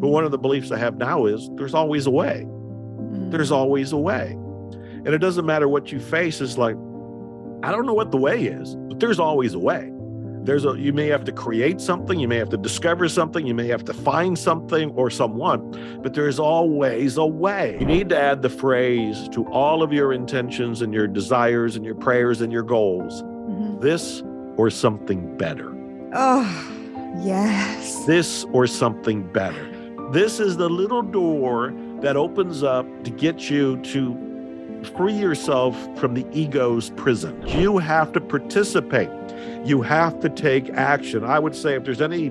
But one of the beliefs I have now is there's always a way. There's always a way. And it doesn't matter what you face. It's like, I don't know what the way is, but there's always a way. You may have to create something, you may have to discover something, you may have to find something or someone, but there's always a way. You need to add the phrase to all of your intentions and your desires and your prayers and your goals. This or something better. Oh, yes. This or something better. This is the little door that opens up to get you to free yourself from the ego's prison. You have to participate. You have to take action. I would say if there's any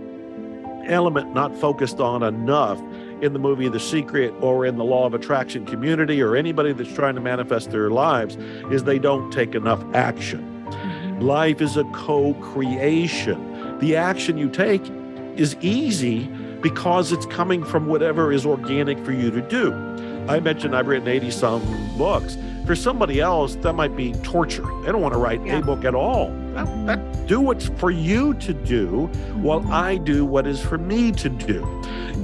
element not focused on enough in the movie The Secret or in the Law of Attraction community or anybody that's trying to manifest their lives is they don't take enough action. Life is a co-creation. The action you take is easy because it's coming from whatever is organic for you to do. I mentioned I've written 80-some books. For somebody else, that might be torture. They don't want to write a book at all. Do what's for you to do while I do what is for me to do.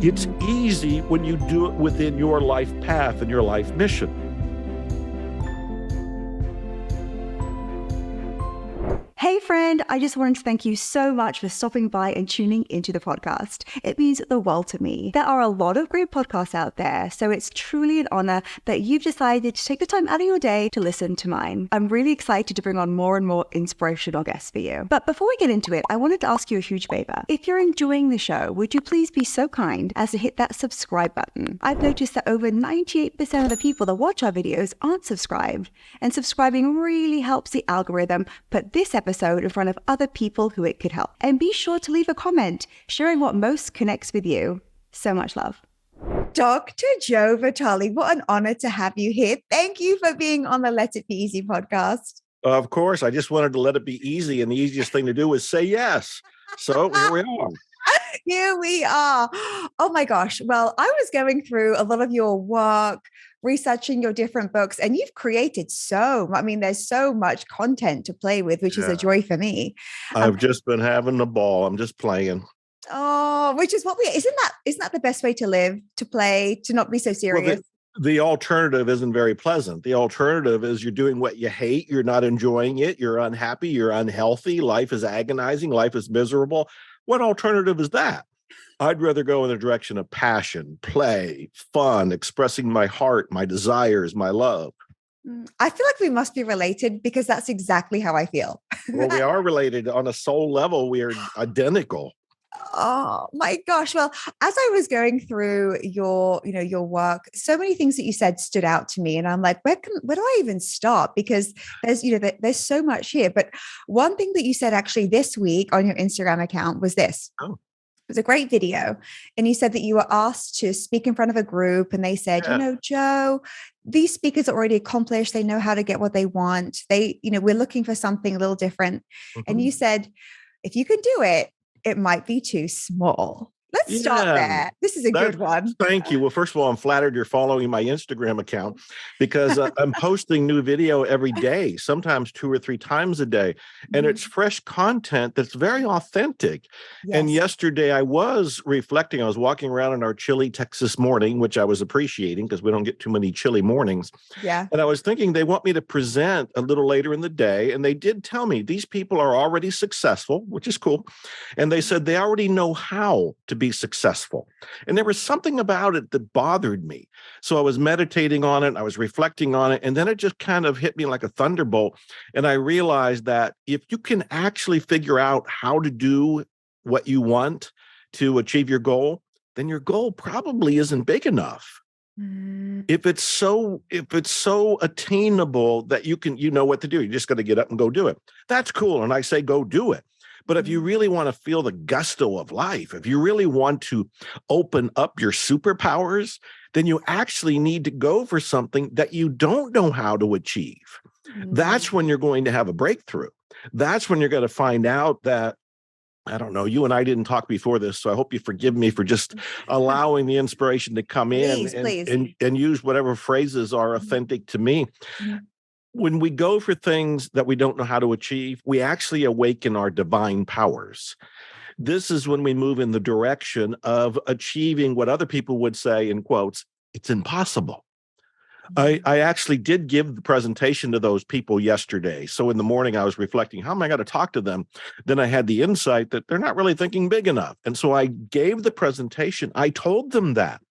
It's easy when you do it within your life path and your life mission. Hey friend, I just wanted to thank you so much for stopping by and tuning into the podcast. It means the world to me. There are a lot of great podcasts out there, so it's truly an honor that you've decided to take the time out of your day to listen to mine. I'm really excited to bring on more and more inspirational guests for you. But before we get into it, I wanted to ask you a huge favor. If you're enjoying the show, would you please be so kind as to hit that subscribe button? I've noticed that over 98% of the people that watch our videos aren't subscribed, and subscribing really helps the algorithm put this episode in front of other people who it could help. And be sure to leave a comment sharing what most connects with you. So much love. Dr. Joe Vitale, what an honor to have you here. Thank you for being on the Let It Be Easy podcast. Of course, I just wanted to let it be easy, and the easiest thing to do is say yes. So here we are. Here we are. Oh my gosh. Well, I was going through a lot of your work, researching your different books, and you've created there's so much content to play with, which is a joy for me. I've just been having a ball. I'm just playing. Oh, which is isn't that the best way to live, to play, to not be so serious? Well, the alternative isn't very pleasant. The alternative is you're doing what you hate. You're not enjoying it. You're unhappy. You're unhealthy. Life is agonizing. Life is miserable. What alternative is that? I'd rather go in the direction of passion, play, fun, expressing my heart, my desires, my love. I feel like we must be related because that's exactly how I feel. Well, we are related on a soul level. We are identical. Oh my gosh. Well, as I was going through your work, so many things that you said stood out to me. And I'm like, where do I even start? Because there's so much here. But one thing that you said actually this week on your Instagram account was this. Oh. It was a great video. And you said that you were asked to speak in front of a group and they said, Joe, these speakers are already accomplished. They know how to get what they want. We're looking for something a little different. And you said, if you can do it, it might be too small. Let's start there. This is a good one. Thank you. Well, first of all, I'm flattered you're following my Instagram account because I'm posting new video every day, sometimes 2 or 3 times a day. And it's fresh content that's very authentic. Yes. And yesterday I was reflecting. I was walking around in our chilly Texas morning, which I was appreciating because we don't get too many chilly mornings. Yeah. And I was thinking they want me to present a little later in the day. And they did tell me these people are already successful, which is cool. And they said they already know how to be successful. And there was something about it that bothered me. So I was meditating on it. I was reflecting on it. And then it just kind of hit me like a thunderbolt. And I realized that if you can actually figure out how to do what you want to achieve your goal, then your goal probably isn't big enough. If it's so attainable that you know what to do, you just got to get up and go do it. That's cool. And I say, go do it. But if you really want to feel the gusto of life, if you really want to open up your superpowers, then you actually need to go for something that you don't know how to achieve. That's when you're going to have a breakthrough. That's when you're going to find out that, I don't know, you and I didn't talk before this, so I hope you forgive me for just allowing the inspiration to come in and use whatever phrases are authentic to me. When we go for things that we don't know how to achieve, we actually awaken our divine powers. This is when we move in the direction of achieving what other people would say, in quotes, it's impossible. I actually did give the presentation to those people yesterday. So in the morning, I was reflecting, how am I going to talk to them? Then I had the insight that they're not really thinking big enough. And so I gave the presentation. I told them that.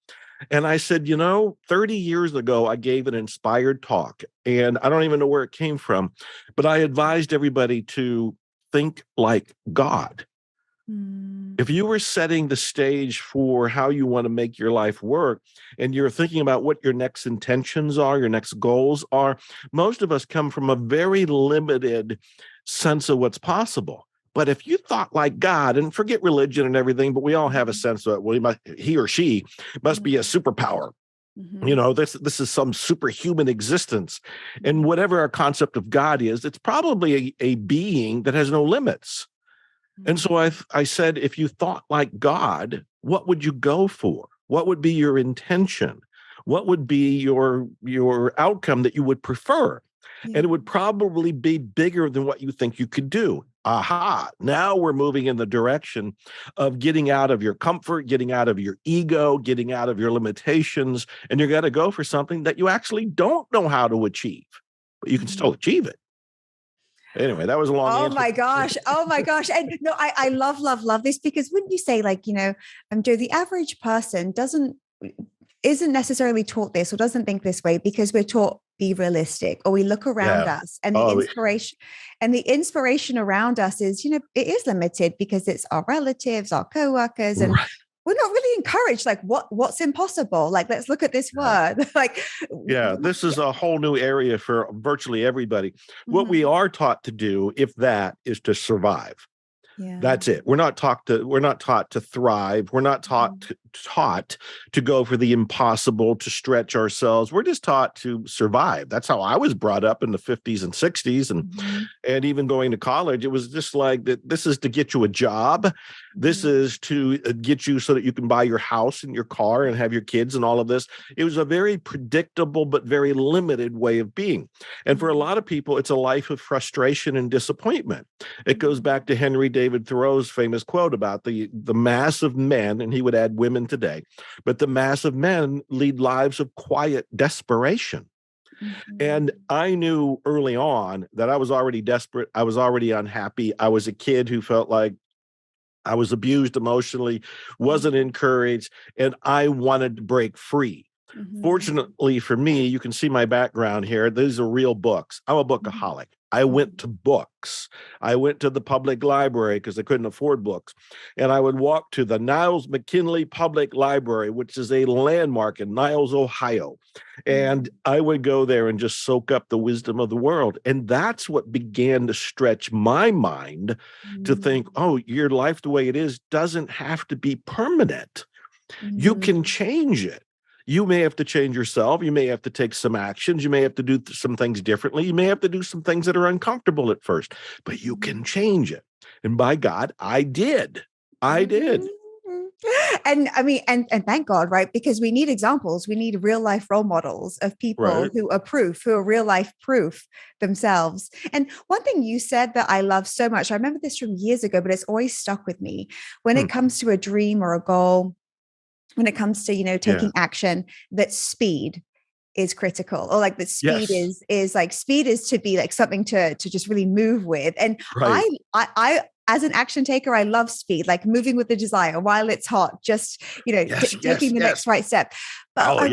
And I said, 30 years ago, I gave an inspired talk, and I don't even know where it came from, but I advised everybody to think like God. If you were setting the stage for how you want to make your life work, and you're thinking about what your next intentions are, your next goals are, most of us come from a very limited sense of what's possible. But if you thought like God, and forget religion and everything, but we all have a sense of, well, he or she must be a superpower. This is some superhuman existence. And whatever our concept of God is, it's probably a being that has no limits. And so I said, if you thought like God, what would you go for? What would be your intention? What would be your outcome that you would prefer? And it would probably be bigger than what you think you could do. Aha, now we're moving in the direction of getting out of your comfort, getting out of your ego, getting out of your limitations, and you're going to go for something that you actually don't know how to achieve, but you can still achieve it. Anyway, that was a long answer. Oh my gosh. Oh my gosh. And no, I love this, because wouldn't you say, like, Joe, the average person isn't necessarily taught this or doesn't think this way because we're taught be realistic, or we look around us and the inspiration around us is, it is limited because it's our relatives, our coworkers, and we're not really encouraged. Like what's impossible? Like, let's look at this word. This is a whole new area for virtually everybody. What we are taught to do, if that, is to survive. That's it. We're not taught to thrive. We're not taught to go for the impossible, to stretch ourselves. We're just taught to survive. That's how I was brought up in the 50s and 60s, and even going to college. It was just like that. This is to get you a job. This is to get you so that you can buy your house and your car and have your kids and all of this. It was a very predictable but very limited way of being. And for a lot of people, it's a life of frustration and disappointment. It goes back to Henry David Thoreau's famous quote about the mass of men, and he would add women today, but the mass of men lead lives of quiet desperation. And I knew early on that I was already desperate. I was already unhappy. I was a kid who felt like I was abused emotionally, wasn't encouraged, and I wanted to break free. Fortunately for me, you can see my background here. These are real books. I'm a bookaholic. I went to books. I went to the public library because I couldn't afford books. And I would walk to the Niles McKinley Public Library, which is a landmark in Niles, Ohio. And I would go there and just soak up the wisdom of the world. And that's what began to stretch my mind to think, oh, your life the way it is doesn't have to be permanent. You can change it. You may have to change yourself. You may have to take some actions. You may have to do some things differently. You may have to do some things that are uncomfortable at first, but you can change it. And by God, I did. I did. And I mean, and thank God, right? Because we need examples. We need real life role models of people who are real life proof themselves. And one thing you said that I love so much, I remember this from years ago, but it's always stuck with me. When it comes to a dream or a goal, when it comes to, taking action, that speed is critical, or like that speed is like, speed is to be like something to just really move with. And I as an action taker, I love speed, like moving with the desire while it's hot, just, taking the next right step. But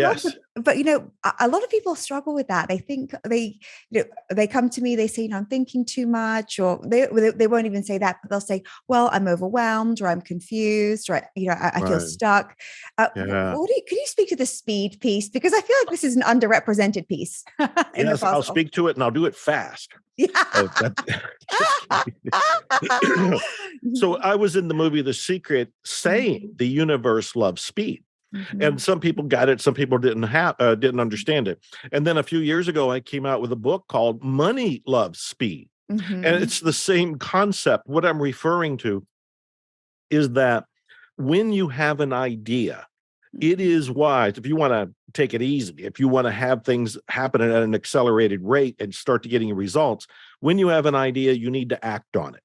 a lot of people struggle with that. They think they come to me, they say, I'm thinking too much, or they won't even say that, but they'll say, well, I'm overwhelmed, or I'm confused, or, I feel stuck. Can you speak to the speed piece? Because I feel like this is an underrepresented piece. Yes, I'll speak to it, and I'll do it fast. So I was in the movie The Secret saying the universe loves speed. And some people got it, some people didn't understand it. And then a few years ago, I came out with a book called Money Loves Speed. And it's the same concept. What I'm referring to is that when you have an idea, it is wise, if you want to take it easy, if you want to have things happen at an accelerated rate and start to getting results, when you have an idea, you need to act on it.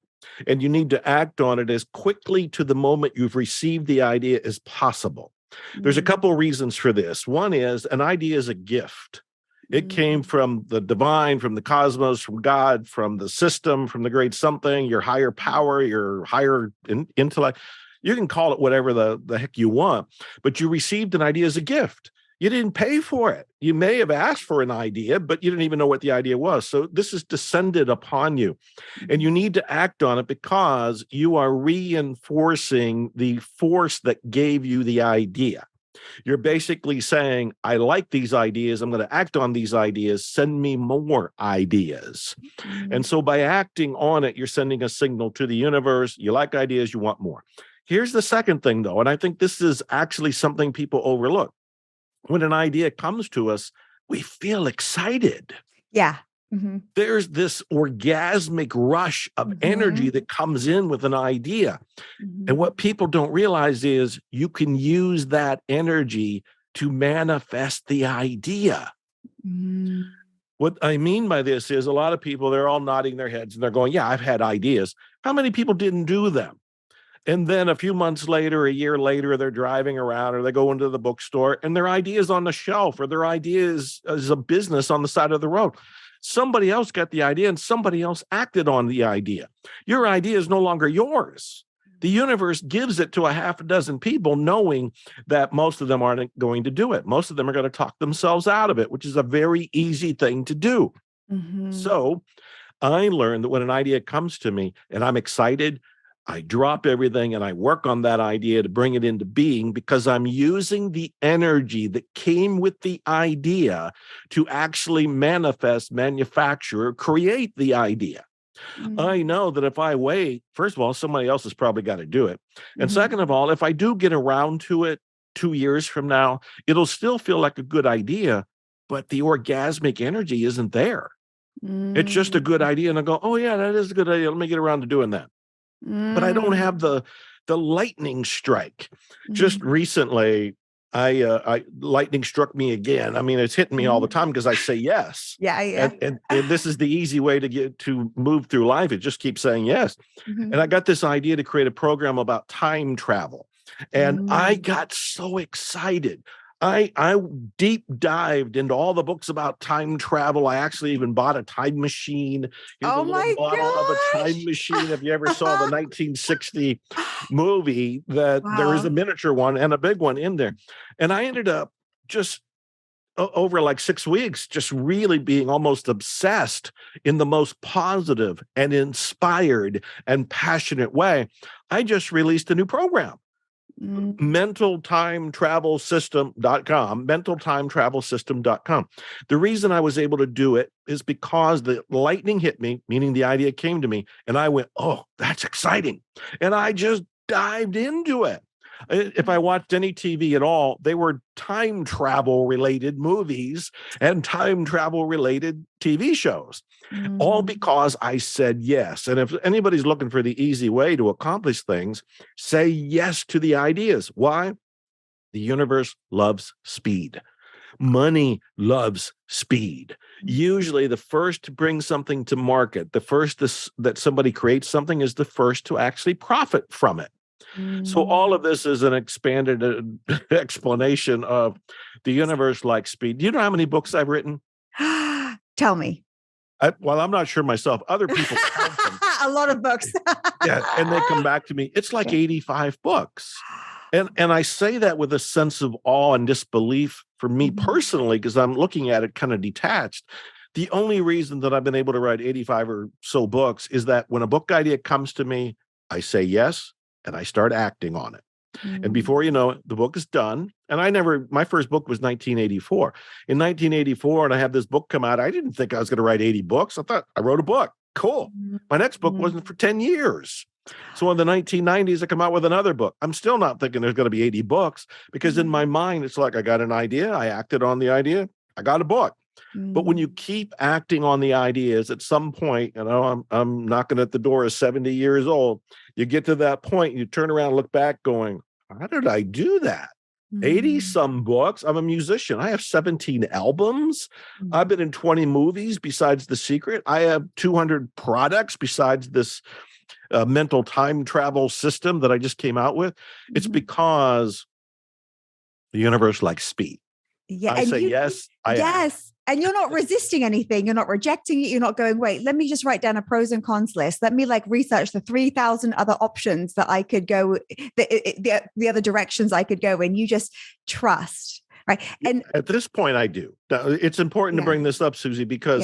and you need to act on it as quickly to the moment you've received the idea as possible. There's a couple of reasons for this. One is an idea is a gift. It came from the divine, from the cosmos, from God, from the system, from the great something, your higher power, your higher intellect. You can call it whatever the heck you want, but you received an idea as a gift. You didn't pay for it. You may have asked for an idea, but you didn't even know what the idea was. So this is descended upon you, and you need to act on it because you are reinforcing the force that gave you the idea. You're basically saying, I like these ideas. I'm going to act on these ideas. Send me more ideas. And so by acting on it, you're sending a signal to the universe. You like ideas, you want more. Here's the second thing, though, and I think this is actually something people overlook. When an idea comes to us, we feel excited. Yeah. There's this orgasmic rush of energy that comes in with an idea. And what people don't realize is you can use that energy to manifest the idea. What I mean by this is a lot of people, they're all nodding their heads and they're going, yeah, I've had ideas. How many people didn't do them? And then a few months later, a year later, they're driving around or they go into the bookstore and their idea is on the shelf or their idea is a business on the side of the road. Somebody else got the idea and somebody else acted on the idea. Your idea is no longer yours. The universe gives it to a half a dozen people, knowing that most of them aren't going to do it. Most of them are going to talk themselves out of it, which is a very easy thing to do. So I learned that when an idea comes to me and I'm excited, I drop everything and I work on that idea to bring it into being because I'm using the energy that came with the idea to actually manifest, manufacture, create the idea. I know that if I wait, first of all, somebody else has probably got to do it. And second of all, if I do get around to it 2 years from now, it'll still feel like a good idea, but the orgasmic energy isn't there. It's just a good idea. And I go, oh yeah, that is a good idea. Let me get around to doing that. But I don't have the lightning strike. Just recently, I lightning struck me again. I mean, it's hitting me all the time because I say yes. And this is the easy way to move through life. It just keeps saying yes. And I got this idea to create a program about time travel. And I got so excited. I deep dived into all the books about time travel. I actually even bought a time machine. Here's a little model of a time machine. If you ever saw the 1960 movie, that there is a miniature one and a big one in there. And I ended up just over like 6 weeks, just really being almost obsessed in the most positive and inspired and passionate way. I just released a new program. mentaltimetravelsystem.com, mentaltimetravelsystem.com. The reason I was able to do it is because the lightning hit me, meaning the idea came to me, and I went, oh, that's exciting. And I just dived into it. If I watched any TV at all, they were time travel related movies and time travel related TV shows, all because I said yes. And if anybody's looking for the easy way to accomplish things, say yes to the ideas. Why? The universe loves speed. Money loves speed. Usually the first to bring something to market, the first that somebody creates something is the first to actually profit from it. So all of this is an expanded explanation of the universe like speed. Do you know how many books I've written? Tell me. Well, I'm not sure myself. Other people count them. A lot of books. Yeah, and they come back to me. It's like 85 books. And I say that with a sense of awe and disbelief for me personally, because I'm looking at it kind of detached. The only reason that I've been able to write 85 or so books is that when a book idea comes to me, I say yes, and I start acting on it. And before you know it, the book is done. And my first book was 1984. In 1984, and I had this book come out, I didn't think I was going to write 80 books. I thought I wrote a book. Cool. My next book wasn't for 10 years. So in the 1990s, I come out with another book. I'm still not thinking there's going to be 80 books because in my mind, it's like I got an idea. I acted on the idea. I got a book. But when you keep acting on the ideas, at some point, I'm knocking at the door at 70 years old. You get to that point, you turn around and look back going, how did I do that? 80 some books. I'm a musician. I have 17 albums. I've been in 20 movies besides The Secret. I have 200 products besides this mental time travel system that I just came out with. It's because the universe likes speed. Yeah. I say, yes, I am. Yes. And you're not resisting anything. You're not rejecting it. You're not going, wait, let me just write down a pros and cons list. Let me like research the 3,000 other options that I could go, the other directions I could go in. You just trust. Right. And at this point, I do. It's important to bring this up, Susie, because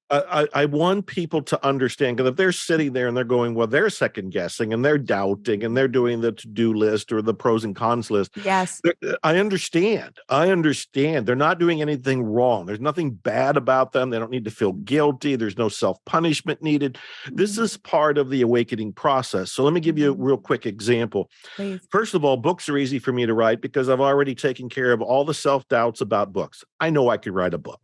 I want people to understand, because if they're sitting there and they're going, well, they're second guessing and they're doubting and they're doing the to-do list or the pros and cons list. Yes. I understand. They're not doing anything wrong. There's nothing bad about them. They don't need to feel guilty. There's no self-punishment needed. This is part of the awakening process. So let me give you a real quick example. Please. First of all, books are easy for me to write because I've already taken care of all the self-doubts about books. I know I could write a book.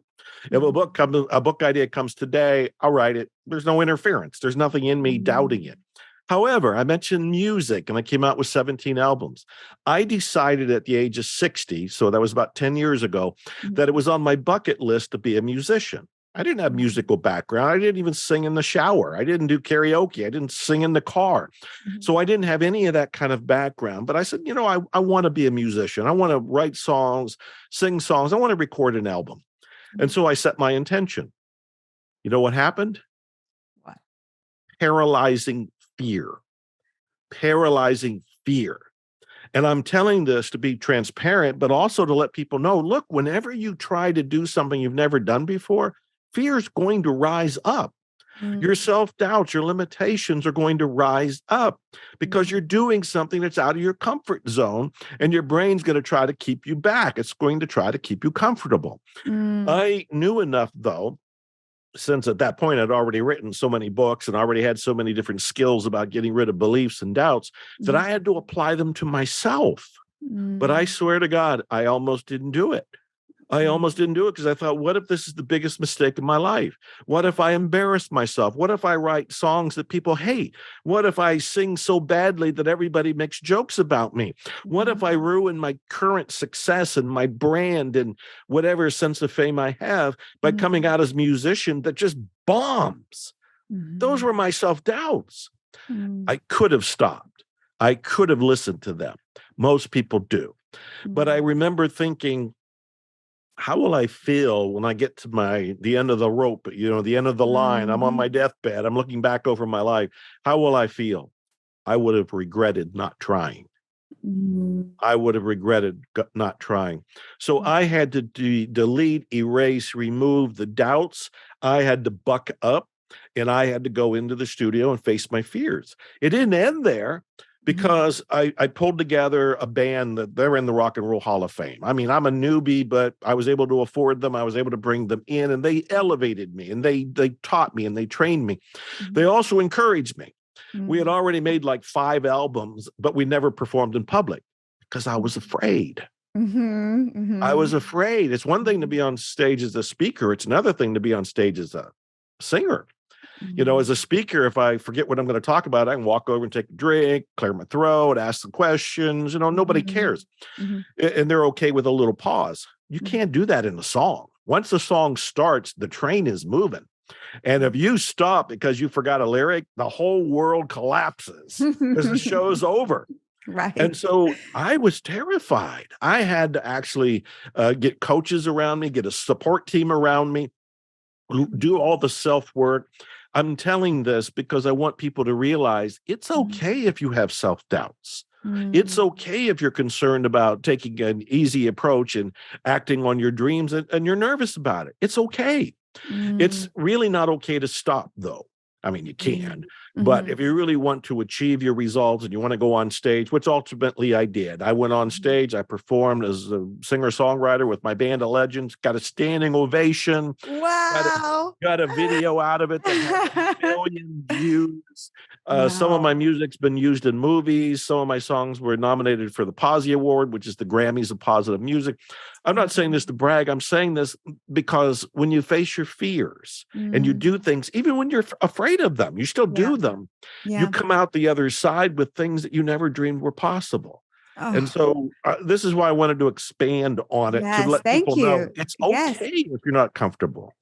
If a book idea comes today, I'll write it. There's no interference. There's nothing in me doubting it. However, I mentioned music, and I came out with 17 albums. I decided at the age of 60, so that was about 10 years ago, that it was on my bucket list to be a musician. I didn't have musical background. I didn't even sing in the shower. I didn't do karaoke. I didn't sing in the car. So I didn't have any of that kind of background. But I said, I want to be a musician. I want to write songs, sing songs. I want to record an album. And so I set my intention. You know what happened? What? Paralyzing fear. Paralyzing fear. And I'm telling this to be transparent, but also to let people know, look, whenever you try to do something you've never done before, fear is going to rise up. Your self-doubts, your limitations are going to rise up because you're doing something that's out of your comfort zone, and your brain's going to try to keep you back. It's going to try to keep you comfortable. I knew enough, though, since at that point I'd already written so many books and already had so many different skills about getting rid of beliefs and doubts, that I had to apply them to myself. But I swear to God, I almost didn't do it. I almost didn't do it because I thought, what if this is the biggest mistake of my life? What if I embarrass myself? What if I write songs that people hate? What if I sing so badly that everybody makes jokes about me? What if I ruin my current success and my brand and whatever sense of fame I have by coming out as a musician that just bombs? Those were my self-doubts. I could have stopped. I could have listened to them. Most people do. But I remember thinking, how will I feel when I get to the end of the rope, the end of the line? I'm on my deathbed. I'm looking back over my life. How will I feel? I would have regretted not trying. I would have regretted not trying. So I had to delete, erase, remove the doubts. I had to buck up, and I had to go into the studio and face my fears. It didn't end there, because I pulled together a band that they're in the Rock and Roll Hall of Fame. I mean, I'm a newbie, but I was able to afford them. I was able to bring them in, and they elevated me, and they taught me, and they trained me. They also encouraged me. We had already made like 5 albums, but we never performed in public because I was afraid. I was afraid. It's one thing to be on stage as a speaker. It's another thing to be on stage as a singer. As a speaker, if I forget what I'm going to talk about, I can walk over and take a drink, clear my throat, ask the questions. Nobody cares. And they're okay with a little pause. You can't do that in a song. Once the song starts, the train is moving. And if you stop because you forgot a lyric, the whole world collapses because the show's over. Right. And so I was terrified. I had to actually get coaches around me, get a support team around me, do all the self-work. I'm telling this because I want people to realize it's okay if you have self-doubts. It's okay if you're concerned about taking an easy approach and acting on your dreams and you're nervous about it. It's okay. It's really not okay to stop, though. I mean, you can, but if you really want to achieve your results and you want to go on stage, which ultimately I did. I went on stage, I performed as a singer-songwriter with my band of legends, got a standing ovation. Wow. Got a video out of it that had 1 million views. Some of my music's been used in movies. Some of my songs were nominated for the Posy Award, which is the Grammys of positive music. I'm not saying this to brag. I'm saying this because when you face your fears and you do things, even when you're afraid of them, you still do them. You come out the other side with things that you never dreamed were possible. And so this is why I wanted to expand on it to let people know it's okay if you're not comfortable.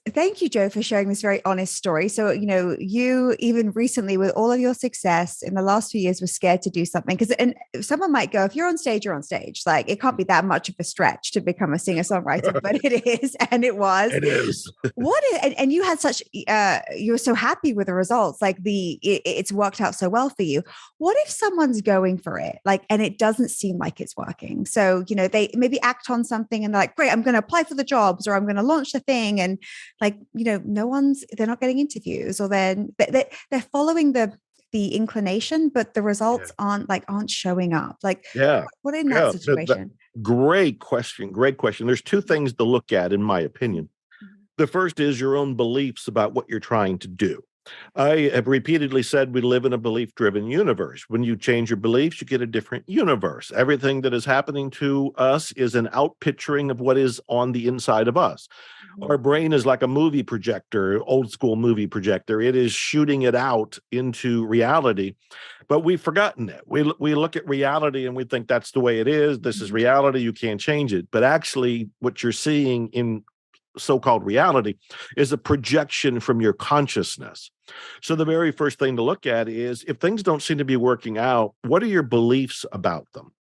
Thank you, Joe, for sharing this very honest story. So, you even recently, with all of your success in the last few years, were scared to do something. And someone might go, if you're on stage, you're on stage. Like, it can't be that much of a stretch to become a singer songwriter, but it is, and it was. It is. And you had such, you were so happy with the results. Like it's worked out so well for you. What if someone's going for it, like, and it doesn't seem like it's working? So, they maybe act on something and they're like, great, I'm going to apply for the jobs, or I'm going to launch the thing. And like, they're not getting interviews, or they're following the inclination, but the results aren't showing up. Like, Yeah. what in that situation? Great question. Great question. There's two things to look at, in my opinion. The first is your own beliefs about what you're trying to do. I have repeatedly said we live in a belief-driven universe. When you change your beliefs, you get a different universe. Everything that is happening to us is an outpicturing of what is on the inside of us. Our brain is like a movie projector, old school movie projector. It is shooting it out into reality, but we've forgotten it. We look at reality and we think that's the way it is. This is reality. You can't change it. But actually, what you're seeing in so-called reality is a projection from your consciousness. So the very first thing to look at is, if things don't seem to be working out, what are your beliefs about them?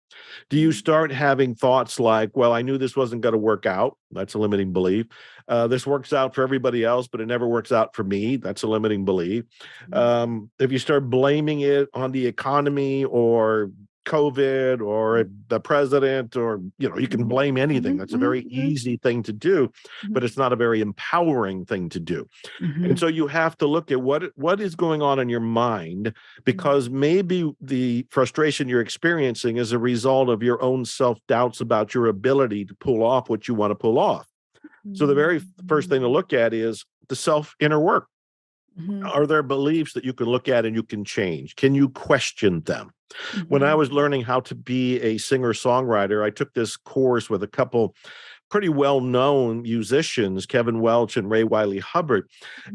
Do you start having thoughts like, well, I knew this wasn't going to work out? That's a limiting belief. This works out for everybody else, but it never works out for me. That's a limiting belief. If you start blaming it on the economy or COVID or the president, or, you can blame anything. That's a very easy thing to do, but it's not a very empowering thing to do. And so you have to look at what is going on in your mind, because maybe the frustration you're experiencing is a result of your own self-doubts about your ability to pull off what you want to pull off. So the very first thing to look at is the inner work. Are there beliefs that you can look at and you can change? Can you question them? When I was learning how to be a singer-songwriter, I took this course with a couple pretty well-known musicians, Kevin Welch and Ray Wiley Hubbard.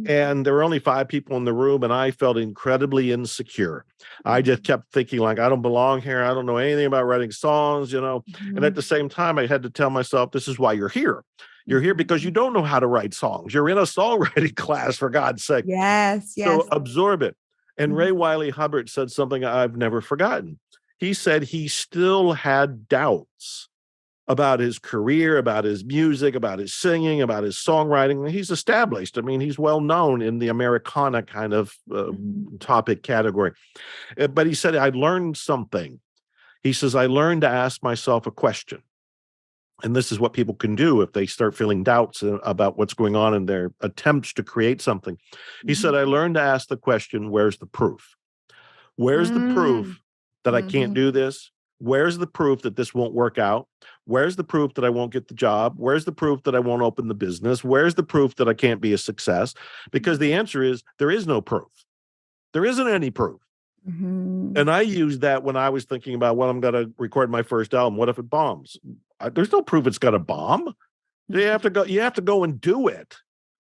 And there were only 5 people in the room, and I felt incredibly insecure. I just kept thinking, like, I don't belong here. I don't know anything about writing songs, And at the same time, I had to tell myself, this is why you're here. You're here because you don't know how to write songs. You're in a songwriting class, for God's sake. Yes. So absorb it. And Ray Wiley Hubbard said something I've never forgotten. He said he still had doubts about his career, about his music, about his singing, about his songwriting. He's established. I mean, he's well known in the Americana kind of topic category. But he said, I learned something. He says, I learned to ask myself a question. And this is what people can do if they start feeling doubts about what's going on in their attempts to create something. He said, I learned to ask the question, where's the proof? Where's the proof that I can't do this? Where's the proof that this won't work out? Where's the proof that I won't get the job? Where's the proof that I won't open the business? Where's the proof that I can't be a success? Because the answer is, there is no proof. There isn't any proof. And I used that when I was thinking about, well, I'm going to record my first album. What if it bombs? There's no proof it's going to bomb. You have to go and do it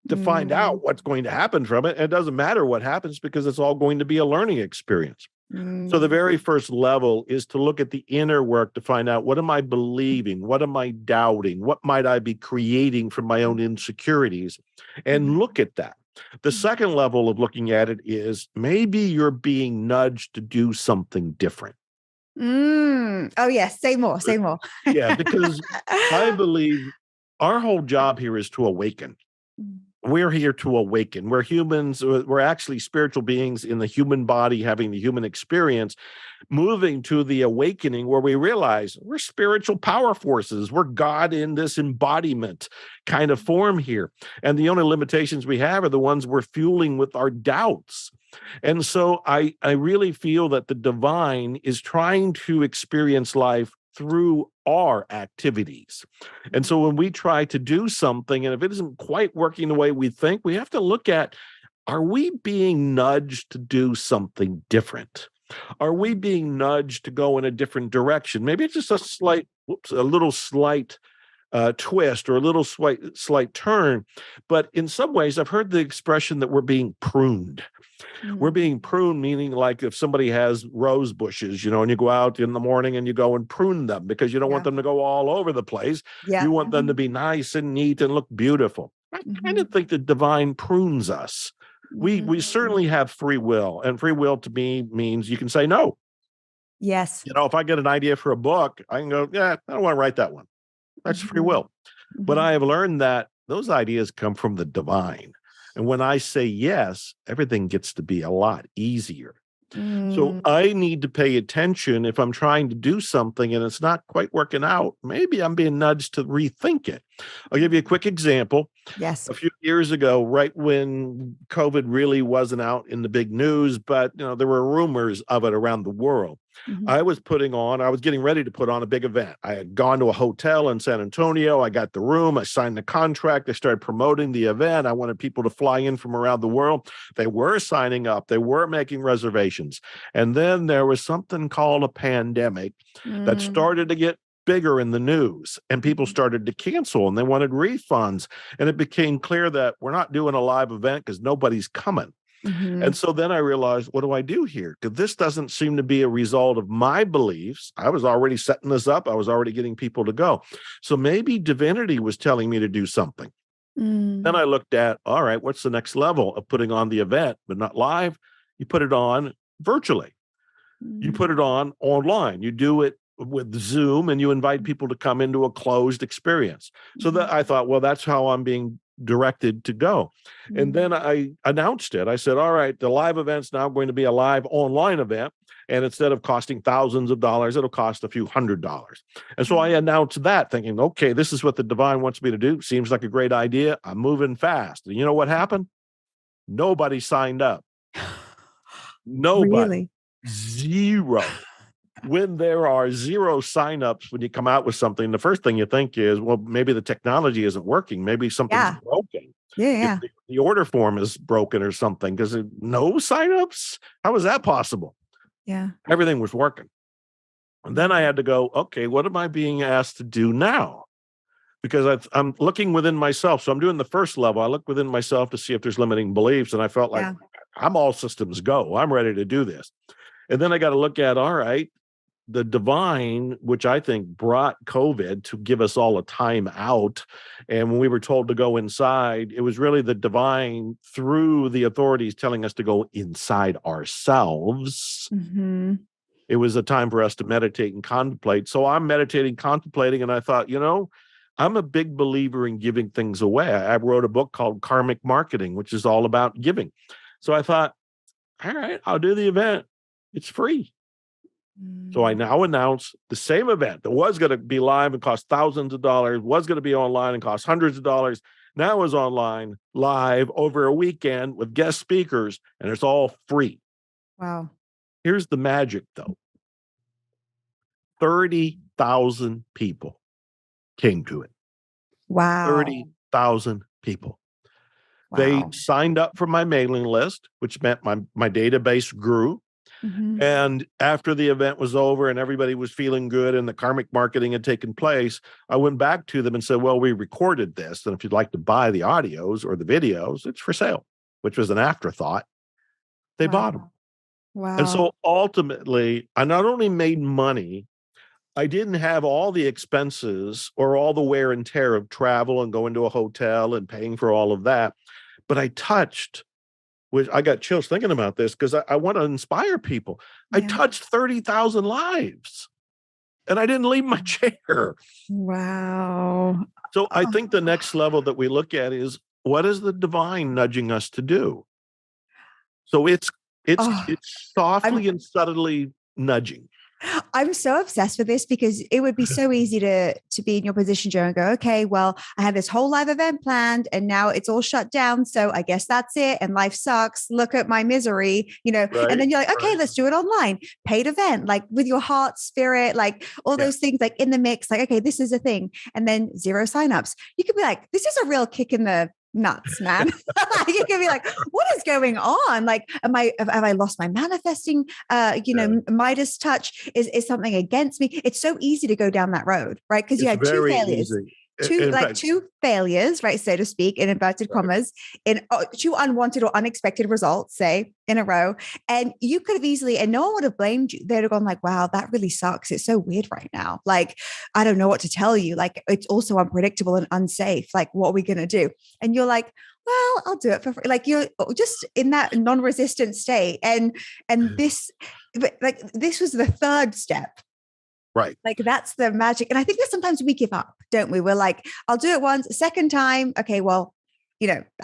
to find out what's going to happen from it. And it doesn't matter what happens, because it's all going to be a learning experience. So the very first level is to look at the inner work to find out, what am I believing? What am I doubting? What might I be creating from my own insecurities? And look at that. The second level of looking at it is, maybe you're being nudged to do something different. Oh, yes. Say more. Yeah, because I believe our whole job here is to awaken. We're here to awaken. We're humans. We're actually spiritual beings in the human body, having the human experience, moving to the awakening where we realize we're spiritual power forces. We're God in this embodiment kind of form here. And the only limitations we have are the ones we're fueling with our doubts. And so I really feel that the divine is trying to experience life through our activities. And so when we try to do something, and if it isn't quite working the way we think, we have to look at, are we being nudged to do something different? Are we being nudged to go in a different direction? Maybe it's just a little slight twist or a little slight turn. But in some ways, I've heard the expression that we're being pruned. We're being pruned, meaning like if somebody has rose bushes, and you go out in the morning and you go and prune them because you don't want them to go all over the place. You want them to be nice and neat and look beautiful. kind of think the divine prunes us. We certainly have free will, and free will to me means you can say no. Yes. If I get an idea for a book, I can go, yeah, I don't want to write that one. That's free will. But I have learned that those ideas come from the divine. And when I say yes, everything gets to be a lot easier. So I need to pay attention if I'm trying to do something and it's not quite working out. Maybe I'm being nudged to rethink it. I'll give you a quick example. Yes. A few years ago, right when COVID really wasn't out in the big news, but there were rumors of it around the world. I was getting ready to put on a big event. I had gone to a hotel in San Antonio. I got the room. I signed the contract. I started promoting the event. I wanted people to fly in from around the world. They were signing up. They were making reservations. And then there was something called a pandemic that started to get bigger in the news, and people started to cancel and they wanted refunds. And it became clear that we're not doing a live event because nobody's coming. And so then I realized, what do I do here? Because this doesn't seem to be a result of my beliefs. I was already setting this up. I was already getting people to go. So maybe divinity was telling me to do something. Then I looked at, all right, what's the next level of putting on the event, but not live? You put it on virtually. You put it on online. You do it with Zoom and you invite people to come into a closed experience. So that I thought, well, that's how I'm being directed to go. And then I announced it. I said, all right, the live event's now going to be a live online event. And instead of costing thousands of dollars, it'll cost a few $100s. And so I announced that thinking, okay, this is what the divine wants me to do. Seems like a great idea. I'm moving fast. And you know what happened? Nobody signed up. Nobody. Really? Zero. When there are zero signups, when you come out with something, the first thing you think is, well, maybe the technology isn't working. Maybe something's broken. Yeah. If the order form is broken or something, because no signups? How is that possible? Yeah. Everything was working. And then I had to go, okay, what am I being asked to do now? Because I'm looking within myself. So I'm doing the first level. I look within myself to see if there's limiting beliefs. And I felt like I'm all systems go. I'm ready to do this. And then I got to look at, all right, the divine, which I think brought COVID to give us all a time out. And when we were told to go inside, it was really the divine through the authorities telling us to go inside ourselves. It was a time for us to meditate and contemplate. So I'm meditating, contemplating, and I thought, I'm a big believer in giving things away. I wrote a book called Karmic Marketing, which is all about giving. So I thought, all right, I'll do the event. It's free. So I now announce the same event that was going to be live and cost thousands of dollars, was going to be online and cost hundreds of dollars, now is online, live over a weekend with guest speakers, and it's all free. Wow. Here's the magic, though. 30,000 people came to it. Wow. 30,000 people. Wow. They signed up for my mailing list, which meant my database grew. And after the event was over and everybody was feeling good and the karmic marketing had taken place, I went back to them and said, well, we recorded this. And if you'd like to buy the audios or the videos, it's for sale, which was an afterthought. They bought them. Wow. And so ultimately, I not only made money, I didn't have all the expenses or all the wear and tear of travel and going to a hotel and paying for all of that, but I touched, which I got chills thinking about this because I want to inspire people. I touched 30,000 lives and I didn't leave my chair. Wow. So I think the next level that we look at is, what is the divine nudging us to do? So it's softly and subtly nudging. I'm so obsessed with this because it would be so easy to be in your position, Joe, and go, okay, well, I had this whole live event planned and now it's all shut down. So I guess that's it. And life sucks. Look at my misery, Right, and then you're like, okay, let's do it online, paid event, like with your heart, spirit, like all those things like in the mix, like, okay, this is a thing. And then 0 signups. You could be like, this is a real kick in the nuts, man. You can be like, what is going on? Like, have I lost my manifesting, Midas touch? Is something against me? It's so easy to go down that road, right? Because you had 2 failures. two In like fact, two failures, right, so to speak, in inverted right. commas, in two unwanted or unexpected results, say, in a row. And you could have easily, and no one would have blamed you. They'd have gone like, wow, that really sucks. It's so weird right now. Like, I don't know what to tell you. Like, it's also unpredictable and unsafe. Like, what are we going to do? And you're like, well, I'll do it for free. Like, you're just in that non-resistant state. And this, like, this was the third step. Right. Like, that's the magic. And I think that sometimes we give up, don't we? We're like, I'll do it once, second time. Okay, well,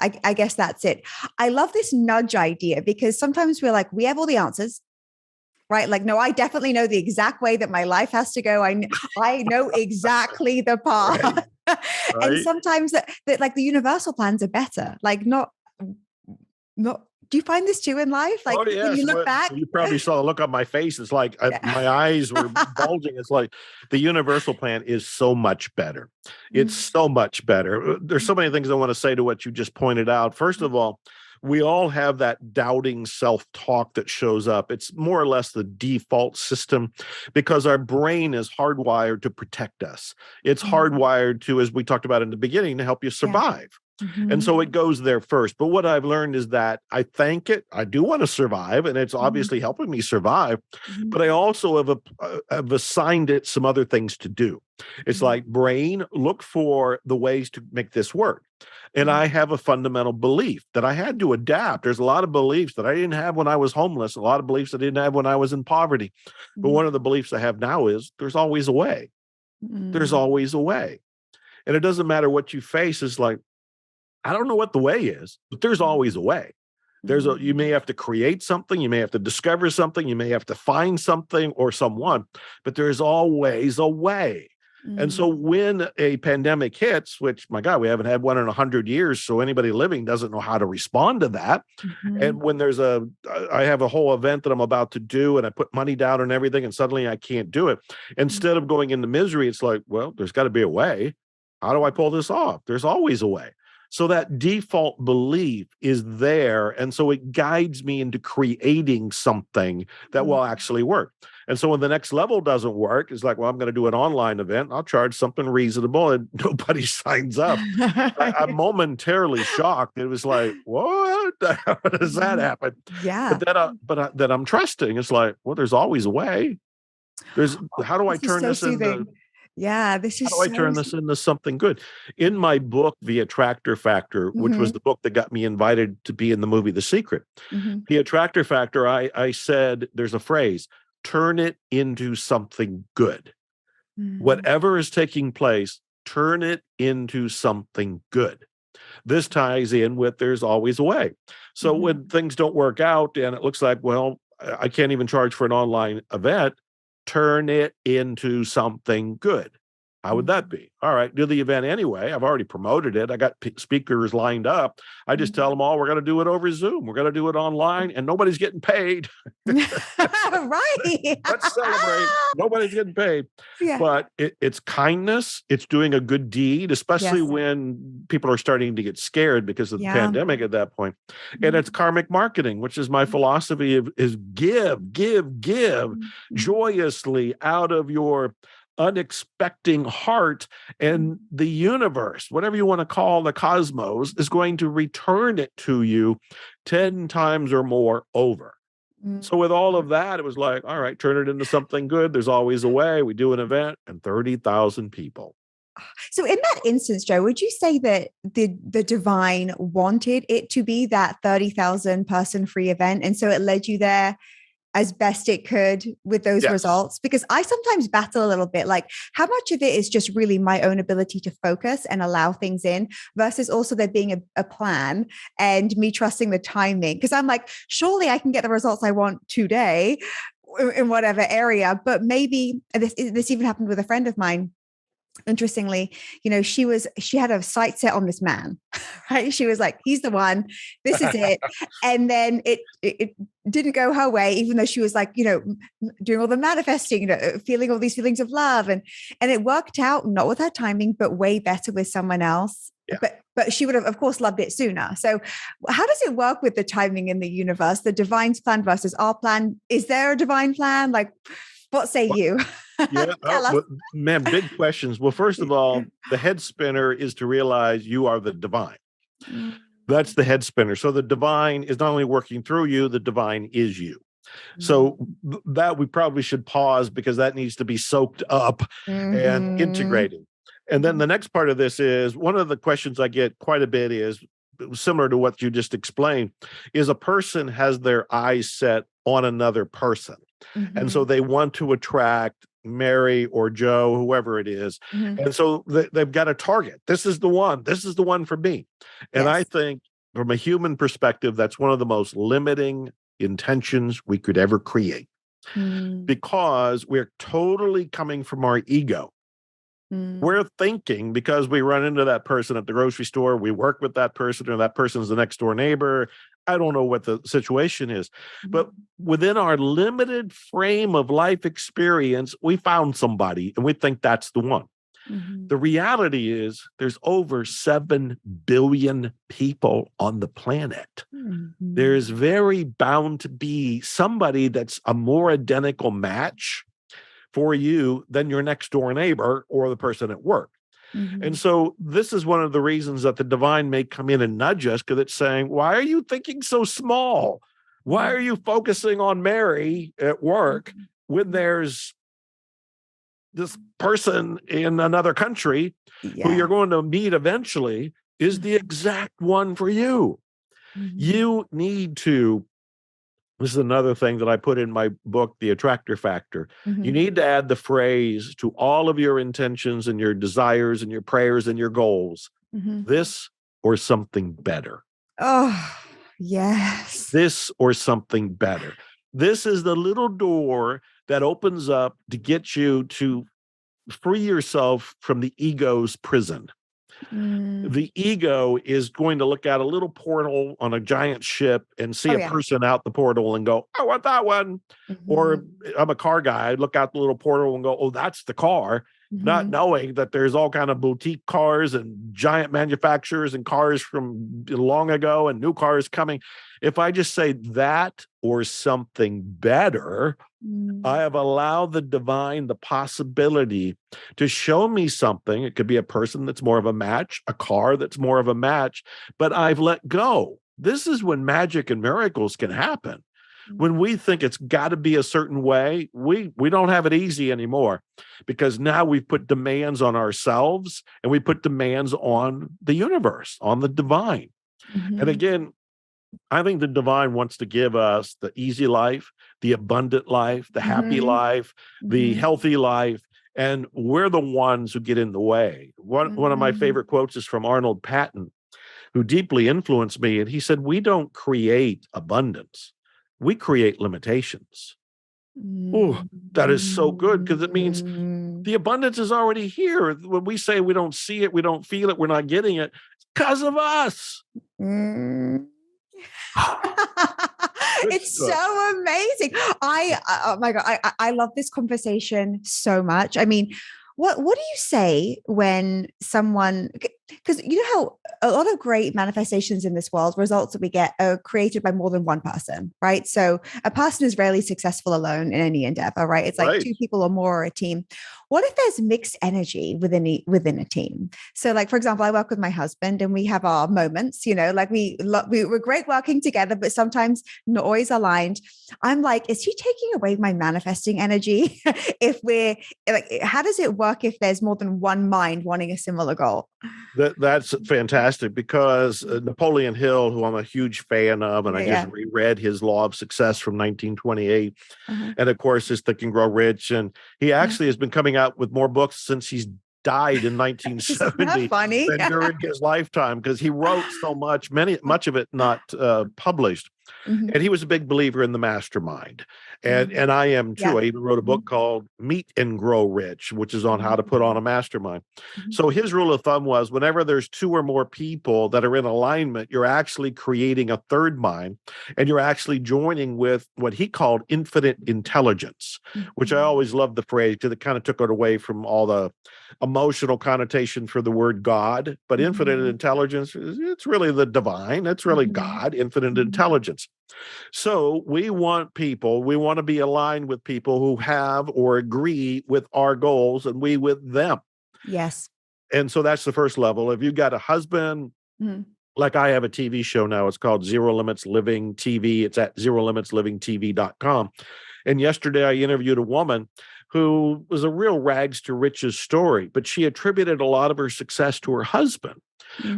I guess that's it. I love this nudge idea because sometimes we're like, we have all the answers, right? Like, no, I definitely know the exact way that my life has to go. I know exactly the path. Right. And Right. sometimes that like the universal plans are better. Like, not, do you find this too in life? Like Oh when you yes, look well, back? you probably saw the look on my face. It's like Yeah. my eyes were bulging. It's like the universal plan is so much better. It's Mm, so much better. There's so many things I want to say to what you just pointed out. First of all, we all have that doubting self-talk that shows up. It's more or less the default system because our brain is hardwired to protect us. It's mm, hardwired to, as we talked about in the beginning, to help you yeah. survive. And Mhm, so it goes there first. But what I've learned is that I thank it. I do want to survive, and it's mhm, obviously helping me survive. mhm, But I also have assigned it some other things to do. It's mhm, like, brain, look for the ways to make this work. And mhm, I have a fundamental belief that I had to adapt. There's a lot of beliefs that I didn't have when I was homeless, a lot of beliefs I didn't have when I was in poverty. But mhm, one of the beliefs I have now is there's always a way. There's mm, always a way. And it doesn't matter what you face, is like, I don't know what the way is, but there's always a way. You may mhm, have to create something, you may have to discover something, you may have to find something or someone, but there's always a way. And so mm, when a pandemic hits, which my God, we haven't had one in 100 years, so anybody living doesn't know how to respond to that. mhm, And when I have a whole event that I'm about to do, and I put money down and everything, and suddenly I can't do it. mhm, Instead of going into misery, it's like, well, there's got to be a way. How do I pull this off? There's always a way. So that default belief is there. And so it guides me into creating something that mhm. will actually work. And so when the next level doesn't work, it's like, well, I'm going to do an online event. I'll charge something reasonable, and nobody signs up. I'm momentarily shocked. It was like, what? How does that Mhm. happen? But Yeah. that I'm trusting. It's like, well, there's always a way. Oh, How do I this is turn so this into soothing. Yeah, this how is do I so turn this into something good? In my book, The Attractor Factor, which was Mhm, the book that got me invited to be in the movie The Secret, mhm, The Attractor Factor, I said, there's a phrase, turn it into something good. mm, Whatever is taking place, turn it into something good. This ties in with there's always a way. So mhm, when things don't work out and it looks like, well, I can't even charge for an online event, turn it into something good. How would that mhm, be? All right, do the event anyway. I've already promoted it. I got speakers lined up. I just tell mhm. them all we're going to do it over Zoom. We're going to do it online, and nobody's getting paid. Right. Let's celebrate. Nobody's getting paid. Yeah. But it's kindness. It's doing a good deed, especially Yes. when people are starting to get scared because of the Yeah. pandemic at that point. And it's Mhm, karmic marketing, which is my philosophy of is give mhm, mhm, joyously out of your unexpecting heart, and mhm, the universe, whatever you want to call the cosmos, is going to return it to you 10 times or more over. mhm. So with all of that, it was like, all right, turn it into something good. There's always a way. We do an event and 30,000 people. So in that instance, Joe, would you say that the divine wanted it to be that 30,000 person free event? And so it led you there as best it could with those Yes. results? Because I sometimes battle a little bit like how much of it is just really my own ability to focus and allow things in versus also there being a plan and me trusting the timing. Because I'm like, surely I can get the results I want today in whatever area. But maybe this even happened with a friend of mine. Interestingly, she had a sight set on this man, right? She was like, he's the one, this is it. And then it didn't go her way, even though she was like, doing all the manifesting, feeling all these feelings of love. And it worked out not with her timing, but way better with someone else. Yeah. But she would have, of course, loved it sooner. So how does it work with the timing in the universe, the divine's plan versus our plan? Is there a divine plan? Like, What say you? Yeah. Tell us. Well, man, big questions. Well, first of all, the head spinner is to realize you are the divine. Mm, That's the head spinner. So the divine is not only working through you, the divine is you. So that we probably should pause because that needs to be soaked up and mhm, integrated. And then the next part of this is one of the questions I get quite a bit is similar to what you just explained is a person has their eyes set on another person. And so mhm, they want to attract Mary or Joe, whoever it is. mhm. And so they've got a target. This is the one. This is the one for me. And I Yes. think from a human perspective, that's one of the most limiting intentions we could ever create Mm, because we're totally coming from our ego. mm, We're thinking because we run into that person at the grocery store, we work with that person, or that person's the next door neighbor. I don't know what the situation is, but mhm, within our limited frame of life experience, we found somebody and we think that's the one. mhm, The reality is there's over 7 billion people on the planet. mhm, There's very bound to be somebody that's a more identical match for you than your next door neighbor or the person at work. And mhm, so this is one of the reasons that the divine may come in and nudge us because it's saying, why are you thinking so small? Why mhm, are you focusing on Mary at work when mhm. there's this person in another country who you're Yeah. going to meet eventually is the Mhm, exact one for you? mhm, You need to This is another thing that I put in my book, The Attractor Factor. You mhm, need to add the phrase to all of your intentions and your desires and your prayers and your goals, mhm. this or something better. Oh, yes. This or something better. This is the little door that opens up to get you to free yourself from the ego's prison. Mm. The ego is going to look at a little portal on a giant ship and see Oh, a yeah. person out the portal and go, I want that one. Or Mhm, I'm a car guy. I'd look out the little portal and go, oh, that's the car, not mhm, knowing that there's all kind of boutique cars and giant manufacturers and cars from long ago and new cars coming. If I just say that or something better, I mm, have allowed the divine the possibility to show me something. It could be a person that's more of a match, a car that's more of a match, but I've let go. This is when magic and miracles can happen. When mm, we think it's got to be a certain way, we don't have it easy anymore because now we've put demands on ourselves and we put demands on the universe, on the divine. And mhm, again, I think the divine wants to give us the easy life, the abundant life, the happy mhm, life, the mhm, healthy life. And we're the ones who get in the way. One of my mhm, favorite quotes is from Arnold Patton, who deeply influenced me. And he said, we don't create abundance, we create limitations. Oh, that is so good because it means mm. the abundance is already here. When we say we don't see it, we don't feel it, we're not getting it, it's because of us. Mm. Good It's stuff. so amazing. Oh my God, I love this conversation so much. I mean, what do you say when someone, because you know how a lot of great manifestations in this world, results that we get are created by more than one person, right? So a person is rarely successful alone in any endeavor, right? It's like Right. two people or more or a team. What if there's mixed energy within a team? So, like for example, I work with my husband, and we have our moments. You know, like we're great working together, but sometimes not always aligned. I'm like, is he taking away my manifesting energy? If we're like, how does it work if there's more than one mind wanting a similar goal? That's fantastic because Napoleon Hill, who I'm a huge fan of, and I Yeah, just yeah. reread his Law of Success from 1928, Uh-huh. and of course his Think and Grow Rich, and he Uh-huh. actually has been coming out with more books since he's died in Isn't that 1970 funny? than during his lifetime because he wrote so much of it not published. Mhm, And he was a big believer in the mastermind. And mhm. and I am too. Yeah. I even wrote a book Mhm, called Meet and Grow Rich, which is on how to put on a mhm, mastermind. mhm, So his rule of thumb was whenever there's two or more people that are in alignment, you're actually creating a third mind and you're actually joining with what he called infinite intelligence, which I mhm, always loved the phrase because it kind of took it away from all the emotional connotation for the word God. But infinite mhm, intelligence, it's really the divine. It's really mhm, God, infinite mhm, intelligence. intentions. So we want to be aligned with people who have or agree with our goals and we with them. Yes. And so that's the first level. If you've got a husband, like I have a TV show now, it's called Zero Limits Living TV. It's at zerolimitslivingtv.com. And yesterday I interviewed a woman who was a real rags to riches story, but she attributed a lot of her success to her husband.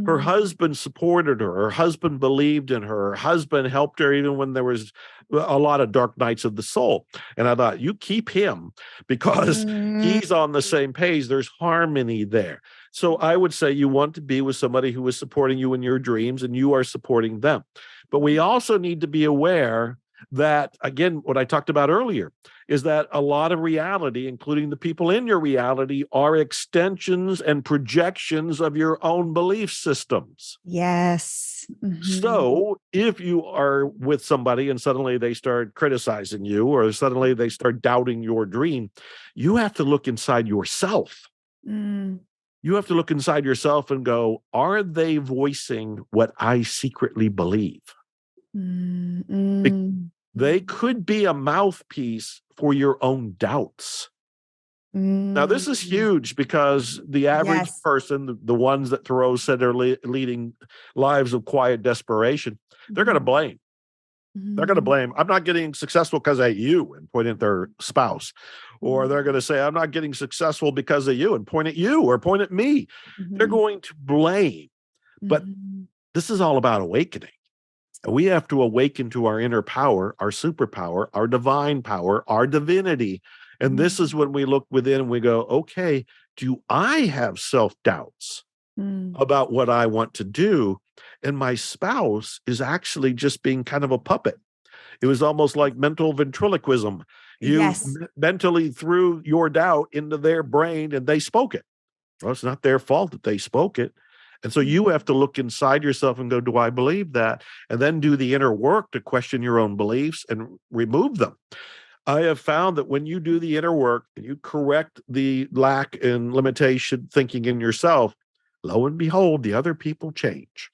Her husband supported her. Her husband believed in her. Her husband helped her even when there was a lot of dark nights of the soul. And I thought, you keep him because he's on the same page. There's harmony there. So I would say you want to be with somebody who is supporting you in your dreams and you are supporting them. But we also need to be aware that, again, what I talked about earlier is that a lot of reality, including the people in your reality, are extensions and projections of your own belief systems. Yes. So if you are with somebody and suddenly they start criticizing you or suddenly they start doubting your dream, you have to look inside yourself. You have to look inside yourself and go, are they voicing what I secretly believe? They could be a mouthpiece for your own doubts. Now, this is huge because the average person, the ones that Thoreau said are leading lives of quiet desperation, they're going to blame. They're going to blame. I'm not getting successful because of you and point at their spouse. Or they're going to say, I'm not getting successful because of you and point at you or point at me. They're going to blame. But this is all about awakening. We have to awaken to our inner power, our superpower, our divine power, our divinity. And this is when we look within and we go, okay, do I have self-doubts about what I want to do? And my spouse is actually just being kind of a puppet. It was almost like mental ventriloquism. You mentally threw your doubt into their brain and they spoke it. Well, it's not their fault that they spoke it. And so you have to look inside yourself and go, do I believe that? And then do the inner work to question your own beliefs and remove them. I have found that when you do the inner work and you correct the lack and limitation thinking in yourself, lo and behold, the other people change.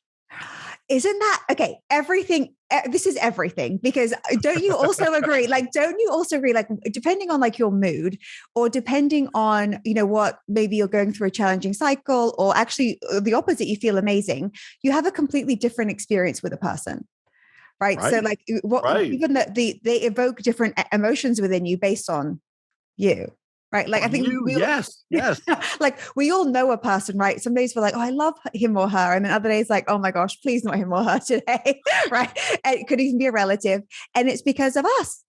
Isn't that okay? Everything, this is everything, because don't you also agree? Don't you also agree, depending on your mood or depending on, what maybe you're going through a challenging cycle or actually the opposite, you feel amazing. You have a completely different experience with a person. Right. So even that they evoke different emotions within you based on you. Right. I think yes. we all know a person, right? Some days we're like, oh, I love him or her. And then other days like, oh my gosh, please not him or her today. Right. And it could even be a relative. And it's because of us.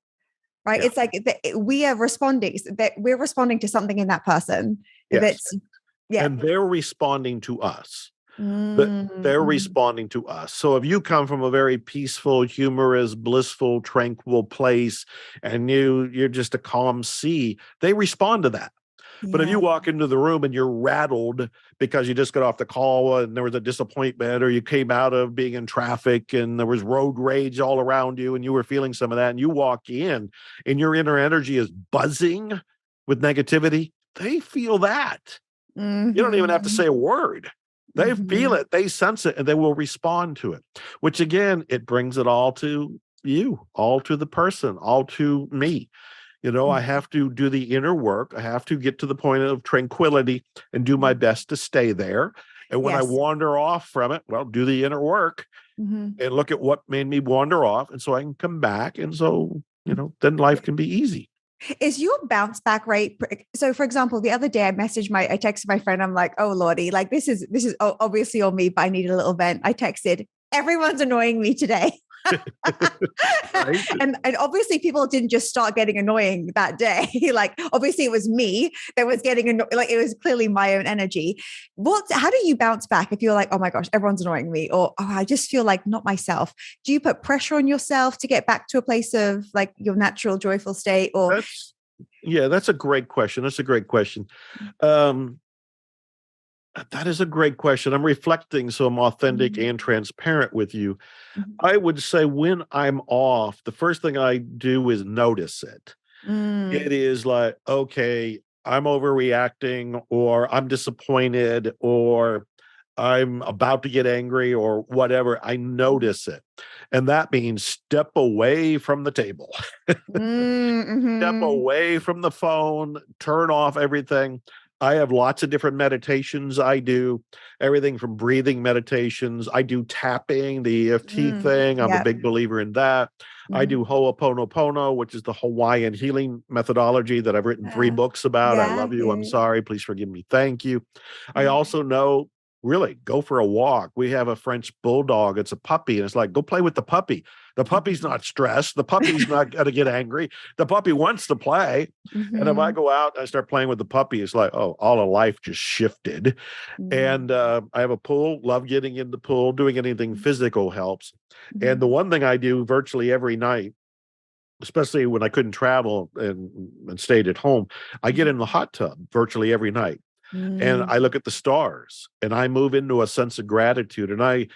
Right. Yeah. It's we are responding, that we're responding to something in that person. Yes. And they're responding to us. They're responding to us. So if you come from a very peaceful, humorous, blissful, tranquil place and you're just a calm sea, they respond to that. But if you walk into the room and you're rattled because you just got off the call and there was a disappointment or you came out of being in traffic and there was road rage all around you and you were feeling some of that and you walk in and your inner energy is buzzing with negativity, they feel that. You don't even have to say a word. They feel it, they sense it, and they will respond to it, which again, it brings it all to you, all to the person, all to me. I have to do the inner work. I have to get to the point of tranquility and do my best to stay there. And when I wander off from it, well, do the inner work and look at what made me wander off. And so I can come back. And so, then life can be easy. Is your bounce back rate? So for example, the other day I texted my friend. I'm like, oh Lordy, this is obviously on me, but I need a little vent. I texted, everyone's annoying me today. Right? and obviously people didn't just start getting annoying that day. Obviously it was me that was getting it was clearly my own energy. How do you bounce back if you're like, oh my gosh, everyone's annoying me, or I just feel like not myself? Do you put pressure on yourself to get back to a place of your natural joyful state? Or that's a great question. That is a great question. I'm reflecting, so I'm authentic and transparent with you. I would say when I'm off, the first thing I do is notice it. It is like, okay, I'm overreacting, or I'm disappointed, or I'm about to get angry or whatever, I notice it. And that means step away from the table, step Mm-hmm. away from the phone, turn off everything. I have lots of different meditations I do, everything from breathing meditations. I do tapping, the EFT thing. I'm a Yeah. big believer in that. I Mhm. do Ho'oponopono, which is the Hawaiian healing methodology that I've written 3 books about. I Yeah. love you. I'm Yeah. sorry. Please forgive me. Thank you. I Mm. also know, really, go for a walk. We have a French bulldog. It's a puppy. And it's like, go play with the puppy. The puppy's not stressed. The puppy's not going to get angry. The puppy wants to play. And if I Mhm. go out and I start playing with the puppy, it's like, oh, all of life just shifted. Mm. And I have a pool, love getting in the pool, doing anything physical helps. And the Mhm. one thing I do virtually every night, especially when I couldn't travel and stayed at home, I get in the hot tub virtually every night. And Mm. I look at the stars and I move into a sense of gratitude. And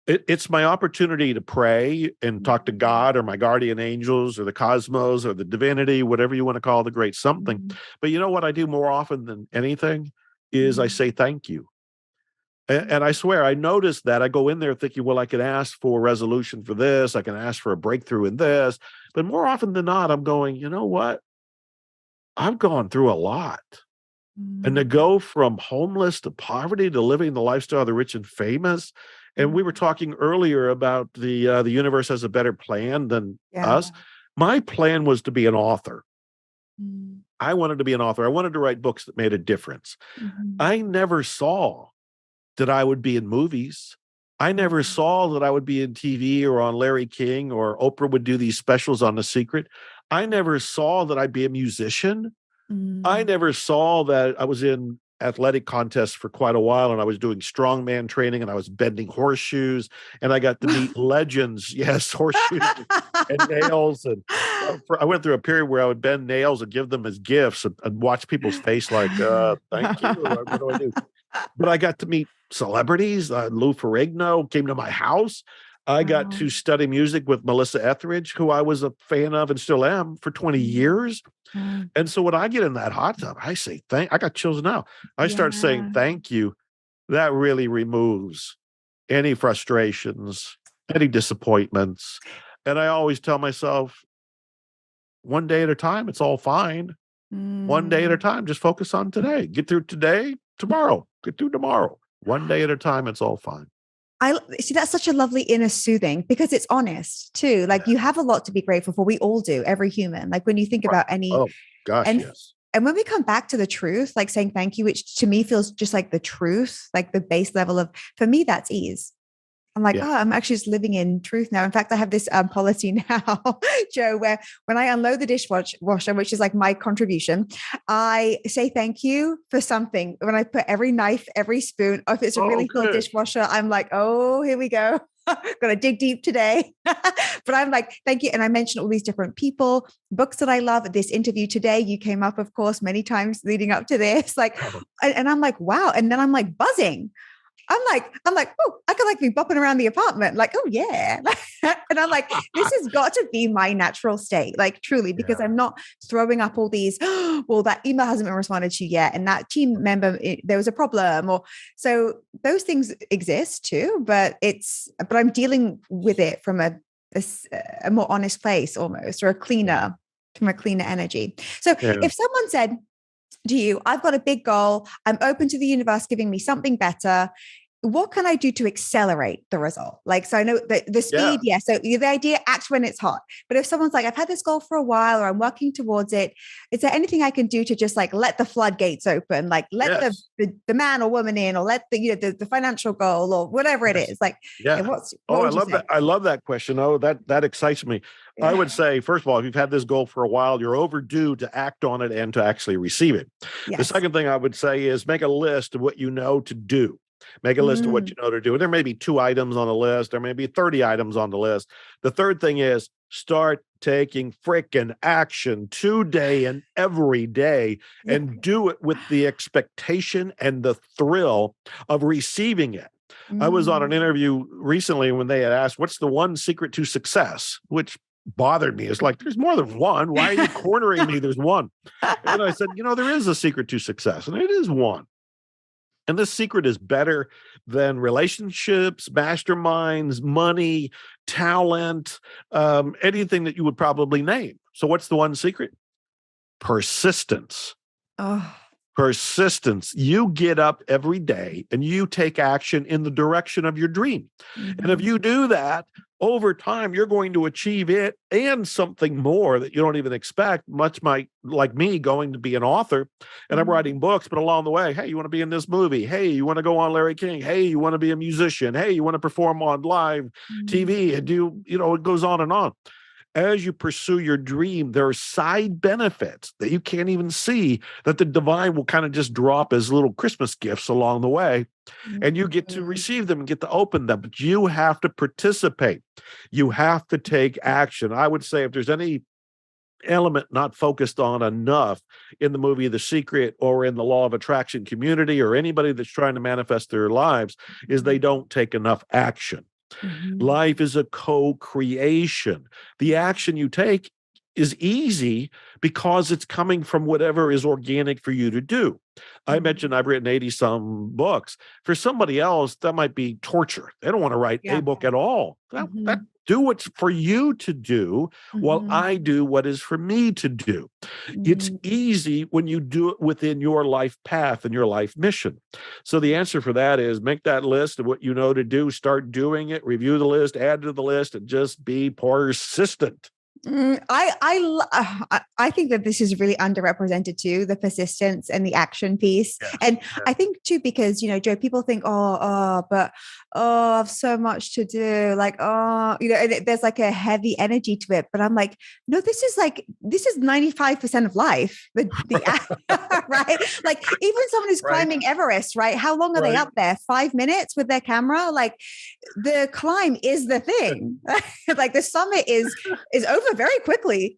it's my opportunity to pray and talk to Mm. God or my guardian angels or the cosmos or the divinity, whatever you want to call the great something. Mm. But you know what I do more often than anything is I Mm. say thank you. And I swear, I noticed that I go in there thinking, well, I can ask for a resolution for this. I can ask for a breakthrough in this. But more often than not, I'm going, you know what? I've gone through a lot. And to Mm. go from homeless to poverty to living the lifestyle of the rich and famous. And we were talking earlier about the universe has a better plan than Yeah. us. My plan was to be an author. Mm. I wanted to be an author. I wanted to write books that made a difference. Mhm. I never saw that I would be in movies. I never Mm. saw that I would be in TV or on Larry King or Oprah would do these specials on The Secret. I never saw that I'd be a musician. I Mm. never saw that I was in athletic contests for quite a while and I was doing strongman training and I was bending horseshoes and I got to meet legends. Yes, horseshoes and nails. And I went through a period where I would bend nails and give them as gifts and watch people's face like, thank you. What do I do? But I got to meet celebrities. Lou Ferrigno came to my house. I got Wow. to study music with Melissa Etheridge, who I was a fan of and still am for 20 Mm. years. Wow. And so when I get in that hot tub, I say, I got chills now. I start saying, Yeah. thank you. That really removes any frustrations, any disappointments. And I always tell myself, one day at a time, it's all fine. One day at a Mm. time, just focus on today. Get through today, tomorrow. Get through tomorrow. One day at a time, it's all fine. I see that's such a lovely inner soothing because it's honest too. Like Yeah. you have a lot to be grateful for. We all do, every human. Like when you think Right. about any Oh, gosh, and yes. and when we come back to the truth, like saying thank you, which to me feels just like the truth, like the base level of for me, that's ease. I'm like, Yeah. oh, I'm actually just living in truth now. In fact, I have this policy now, Joe, where when I unload the dishwasher, which is like my contribution, I say thank you for something. When I put every knife, every spoon, or if it's a Oh, really full good. dishwasher, I'm like, oh, here we go. Gonna dig deep today. But I'm like, thank you. And I mentioned all these different people, books that I love. This interview today, you came up, of course, many times leading up to this. Like, Oh, and I'm like, wow. And then I'm like buzzing. I'm like, oh, I could like be bopping around the apartment, like, oh yeah. And I'm like, this has got to be my natural state, like truly, because yeah. I'm not throwing up all these, well, that email hasn't been responded to yet. And that team member, there was a problem. Or so those things exist too, but I'm dealing with it from a more honest place almost, or Yeah. from a cleaner energy. So Yeah. if someone said, to you, I've got a big goal. I'm open to the universe giving me something better. What can I do to accelerate the result? Like, so I know that the Yeah. speed, yes. So the idea, act when it's hot. But if someone's like, I've had this goal for a while, or I'm working towards it, is there anything I can do to just like let the floodgates open, like let Yes. the man or woman in, or let the financial goal or whatever it Yes. is? Like, Yeah. what Oh, I would you love that. say? I love that question. Oh, that excites me. I would say, first of all, if you've had this goal for a while, you're overdue to act on it and to actually receive it. The Yes. second thing I would say is make a list of what you know to do. Make a list of what Mm. you know to do. And there may be 2 items on the list. There may be 30 items on the list. The third thing is start taking frickin' action today and every day Yeah. and do it with the expectation and the thrill of receiving it. I was on an Mm. interview recently when they had asked, what's the one secret to success? Which bothered me. It's like, there's more than one. Why are you cornering me? There's one. And I said, there is a secret to success, and it is one. And this secret is better than relationships, masterminds, money, talent, anything that you would probably name. So what's the one secret? Persistence. Oh. Persistence. You get up every day and you take action in the direction of your dream. And if you do that, over time, you're going to achieve it and something more that you don't even expect, like me going to be an author and I'm writing books, but along the way, hey, you want to be in this movie? Hey, you want to go on Larry King? Hey, you want to be a musician? Hey, you want to perform on live TV and it goes on and on. As you pursue your dream, there are side benefits that you can't even see that the divine will kind of just drop as little Christmas gifts along the way. And you get to receive them and get to open them. But you have to participate. You have to take action. I would say if there's any element not focused on enough in the movie The Secret or in the law of attraction community or anybody that's trying to manifest their lives is they don't take enough action. Life is a co-creation. The action you take is easy because it's coming from whatever is organic for you to do. I mentioned I've written 80 some books. For somebody else, that might be torture. They don't want to write a book at all. Do what's for you to do while I do what is for me to do. It's easy when you do it within your life path and your life mission. So the answer for that is make that list of what you know to do, start doing it, review the list, add to the list, and just be persistent. I think that this is really underrepresented too, the persistence and the action piece. And I think too, because, Joe, people think, but I have so much to do. Like, and there's like a heavy energy to it. But I'm like, no, this is 95% of life. Right? Like even someone who's climbing Everest, right? How long are they up there? 5 minutes with their camera? Like the climb is the thing. Like the summit is over very quickly.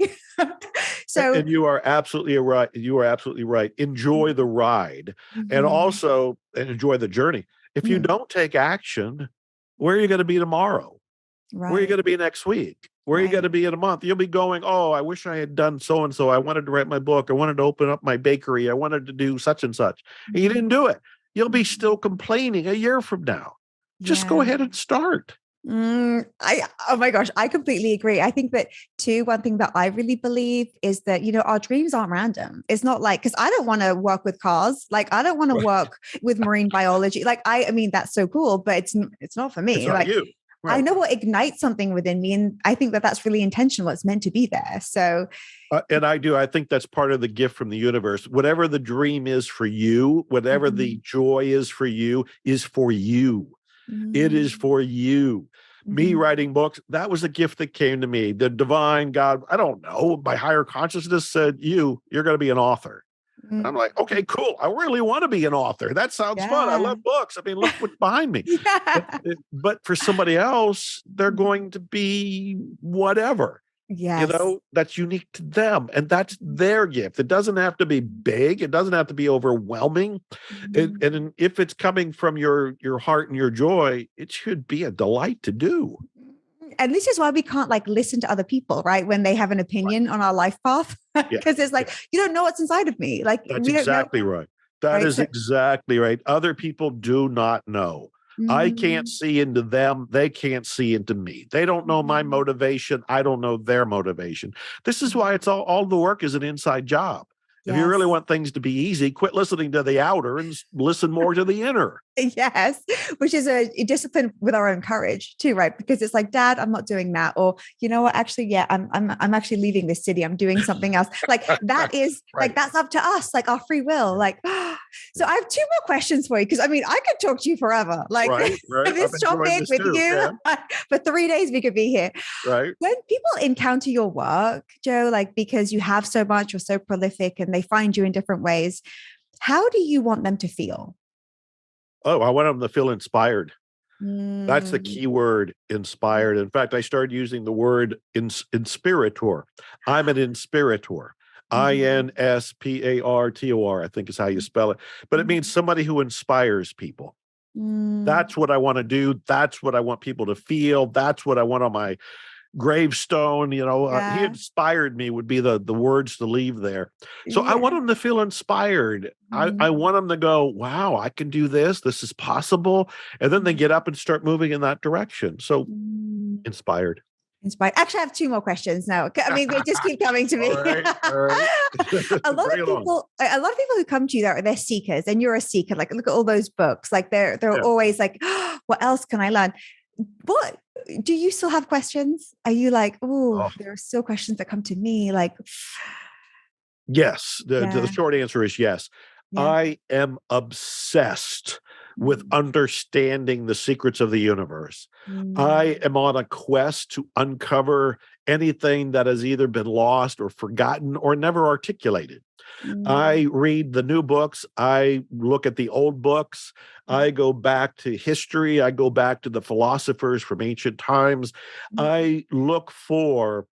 And you are absolutely right. You are absolutely right. Enjoy the ride and also enjoy the journey. If you don't take action, where are you going to be tomorrow? Where are you going to be next week? Where are you going to be in a month? You'll be going, oh, I wish I had done so-and-so. I wanted to write my book. I wanted to open up my bakery. I wanted to do such and such. And you didn't do it. You'll be still complaining a year from now. Just go ahead and start. Oh my gosh, I completely agree. I think that too, one thing that I really believe is that, our dreams aren't random. It's not like, because I don't want to work with cars. Like, I don't want to work with marine biology. Like, I mean, that's so cool, but it's not for me. It's not you. I know what ignites something within me. And I think that that's really intentional. It's meant to be there. So. And I think that's part of the gift from the universe. Whatever the dream is for you, whatever the joy is for you, is for you. It is for you. Me writing books, that was a gift that came to me. The divine God, I don't know, my higher consciousness said, you're going to be an author. And I'm like, okay, cool. I really want to be an author. That sounds fun. I love books. I mean, look what's behind me. But for somebody else, they're going to be whatever. Yes. That's unique to them. And that's their gift. It doesn't have to be big. It doesn't have to be overwhelming. And if it's coming from your heart and your joy, it should be a delight to do. And this is why we can't listen to other people, right? When they have an opinion on our life path, because it's you don't know what's inside of me. That's exactly right. That is exactly right. Other people do not know. I can't see into them. They can't see into me. They don't know my motivation. I don't know their motivation. This is why it's all the work is an inside job. If you really want things to be easy, quit listening to the outer and listen more to the inner. Yes, which is a discipline with our own courage too, right? Because it's like, Dad, I'm not doing that, or you know what? Actually, I'm actually leaving this city. I'm doing something else. That is that's up to us, our free will. So I have 2 more questions for you because I could talk to you forever. This topic with you for 3 days. We could be here. Right. When people encounter your work, Joe, because you have so much, you're so prolific, and they find you in different ways, how do you want them to feel? Oh, I want them to feel inspired. That's the key word, inspired. In fact, I started using the word inspirator. I'm an inspirator. INSPARTOR, I think is how you spell it. But it means somebody who inspires people. That's what I want to do. That's what I want people to feel. That's what I want on my gravestone, he Yeah. inspired me would be the words to leave there. So I want Yeah. them to feel inspired. I Mm. want them to go, wow, I can do this. This is possible. And then they get up and start moving in that direction. So Mm. inspired. Inspired. Actually, I have two more questions now. I mean, they just keep coming to me. All right. All right. a lot Bring of it on. people, who come to you, they're seekers, and you're a seeker. Like, look at all those books. Like, they're Yeah. always like, oh, what else can I learn? What do you still have questions? Are you like, oh, there are still questions that come to me? Like, yes. The yeah, short answer is yes. yeah. I am obsessed with understanding the secrets of the universe. I am on a quest to uncover anything that has either been lost or forgotten or never articulated. I read the new books. I look at the old books. I go back to history. I go back to the philosophers from ancient times. I look for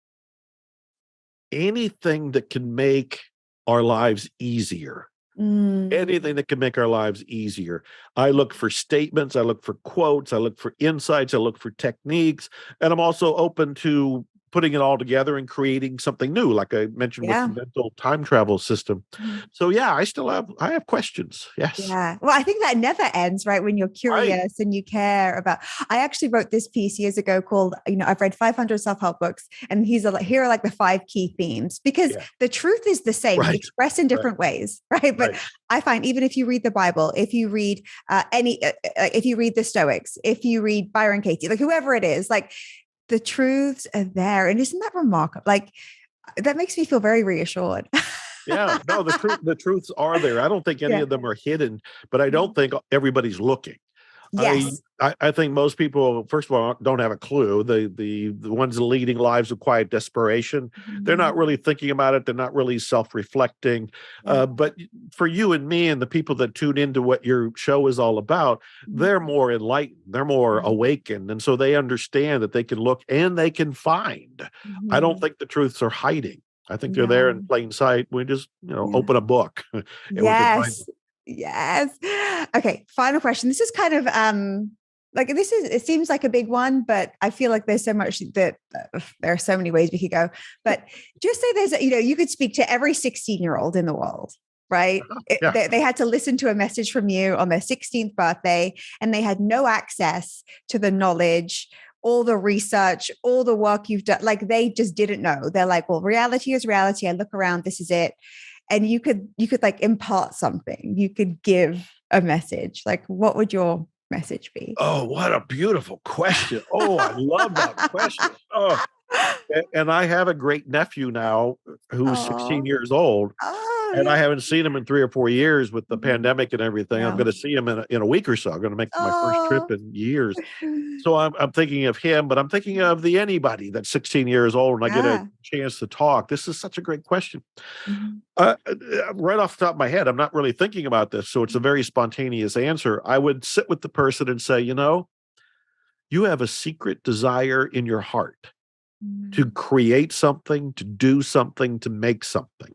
anything that can make our lives easier. Anything that can make our lives easier. I look for statements, I look for quotes, I look for insights, I look for techniques, and I'm also open to putting it all together and creating something new, like I mentioned with the mental time travel system. So yeah, I have questions. Yes. Yeah. Well, I think that never ends, right? When you're curious and you care about. I actually wrote this piece years ago called, I've read 500 self-help books, and here are like the 5 key themes, because the truth is the same, expressed in different ways, right? But I find, even if you read the Bible, if you read if you read the Stoics, if you read Byron Katie, like whoever it is, like the truths are there. And isn't that remarkable? Like, that makes me feel very reassured. Yeah, no, the truths are there. I don't think any of them are hidden, but I don't think everybody's looking. Yes. I think most people, first of all, don't have a clue. The ones leading lives of quiet desperation, they're not really thinking about it. They're not really self-reflecting. But for you and me and the people that tune into what your show is all about, they're more enlightened. They're more awakened. And so they understand that they can look and they can find. I don't think the truths are hiding. I think they're there in plain sight. We just, open a book and we can find them. Yes. Okay. Final question. This is kind of it seems like a big one, but I feel like there's so much that there are so many ways we could go. But just say you could speak to every 16-year-old in the world, right? They had to listen to a message from you on their 16th birthday, and they had no access to the knowledge, all the research, all the work you've done. Like, they just didn't know. They're like, well, reality is reality. I look around, this is it. And you could like impart something. You could give a message. Like, what would your message be? Oh, what a beautiful question. Oh, I love that question. Oh, and I have a great nephew now who's 16 years old. And I haven't seen him in 3 or 4 years with the pandemic and everything. I'm going to see him in a week or so. I'm going to make my first trip in years. So I'm thinking of him, but I'm thinking of anybody that's 16 years old and I get a chance to talk. This is such a great question. Right off the top of my head, I'm not really thinking about this. So it's a very spontaneous answer. I would sit with the person and say, you have a secret desire in your heart to create something, to do something, to make something.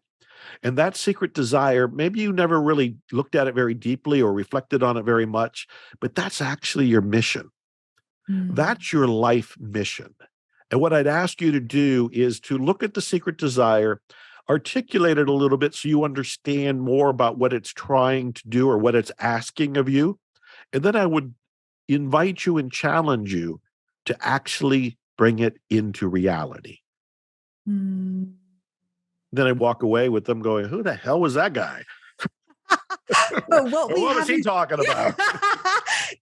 And that secret desire, maybe you never really looked at it very deeply or reflected on it very much, but that's actually your mission. That's your life mission. And what I'd ask you to do is to look at the secret desire, articulate it a little bit so you understand more about what it's trying to do or what it's asking of you. And then I would invite you and challenge you to actually bring it into reality. Then I walk away with them going, who the hell was that guy? But what was he talking about?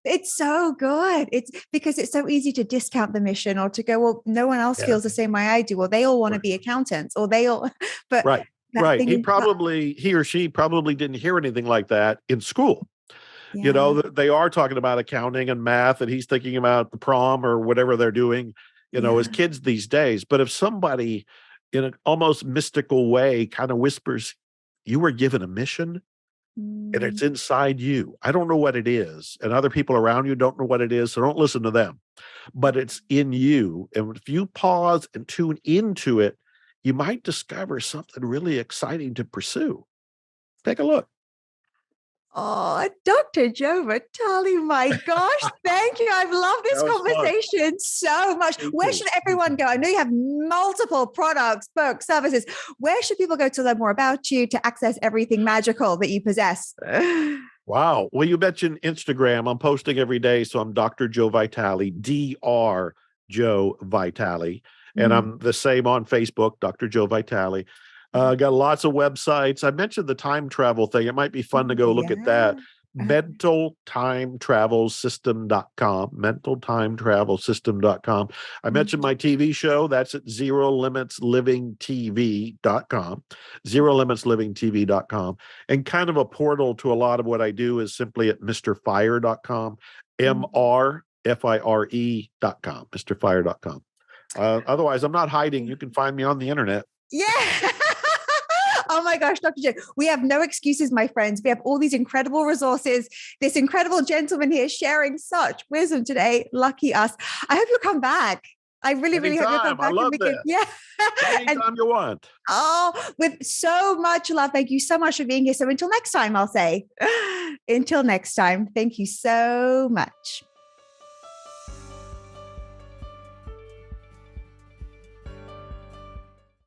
It's so good. It's because it's so easy to discount the mission, or to go, well, no one else feels the same way I do, or they all want to be accountants, or they all, but he or she probably didn't hear anything like that in school. They are talking about accounting and math, and he's thinking about the prom or whatever they're doing, as kids these days. But if somebody in an almost mystical way kind of whispers, you were given a mission and it's inside you. I don't know what it is. And other people around you don't know what it is. So don't listen to them, but it's in you. And if you pause and tune into it, you might discover something really exciting to pursue. Take a look. Oh, Dr. Joe Vitale, my gosh, thank you. I've loved this That was fun. conversation so much. Me Where too. should everyone go? I know you have multiple products, books, services. Where should people go to learn more about you, to access everything magical that you possess? Wow. Well, you mentioned Instagram. I'm posting every day. So I'm Dr. Joe Vitale, Dr. Joe Vitale. And I'm the same on Facebook, Dr. Joe Vitale. Got lots of websites. I mentioned the time travel thing. It might be fun to go look at that. mentaltimetravelsystem.com, mentaltimetravelsystem.com. I mentioned my TV show. That's at zerolimitslivingtv.com, zerolimitslivingtv.com. And kind of a portal to a lot of what I do is simply at mrfire.com, mrfire.com, mrfire.com. Otherwise, I'm not hiding. You can find me on the internet. Yeah. Oh my gosh, Dr. Joe, we have no excuses, my friends. We have all these incredible resources. This incredible gentleman here sharing such wisdom today. Lucky us. I hope you'll come back. I really, really hope you'll come back. I love that. Yeah. Anytime you want. Oh, with so much love. Thank you so much for being here. So until next time, I'll say, until next time, thank you so much.